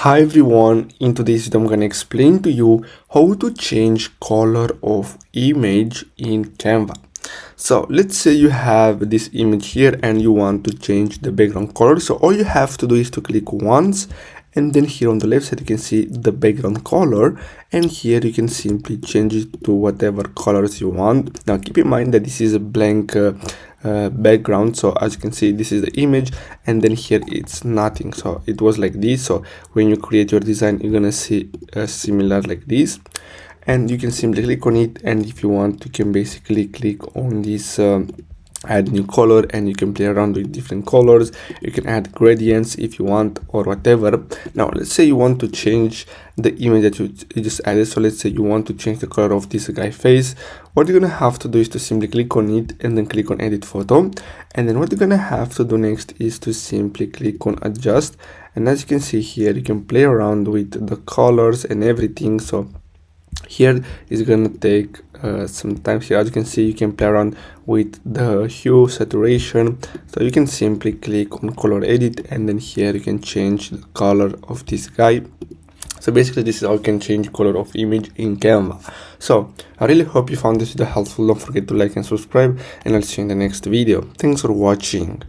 Hi everyone, in today's video I'm gonna explain to you how to change color of image in Canva. So let's say you have this image here and you want to change the background color. So all you have to do is to click once, and then here on the left side you can see the background color, and here you can simply change it to whatever colors you want. Now keep in mind that this is a blank background, so as you can see this is the image, and then here it's nothing. So it was like this. So when you create your design you're gonna see similar like this, and you can simply click on it, and if you want you can basically click on this add new color, and you can play around with different colors. You can add gradients if you want or whatever. Now let's say you want to change the image that you just added. So let's say you want to change the color of this guy face. What you're gonna have to do is to simply click on it and then click on edit photo, and then what you're gonna have to do next is to simply click on adjust. And as you can see here, you can play around with the colors and everything. So here is gonna take some time. Here as you can see, you can play around with the hue, saturation. So you can simply click on color edit, and then here you can change the color of this guy. So basically this is how you can change color of image in Canva. So I really hope you found this video helpful. Don't forget to like and subscribe, and I'll see you in the next video. Thanks for watching.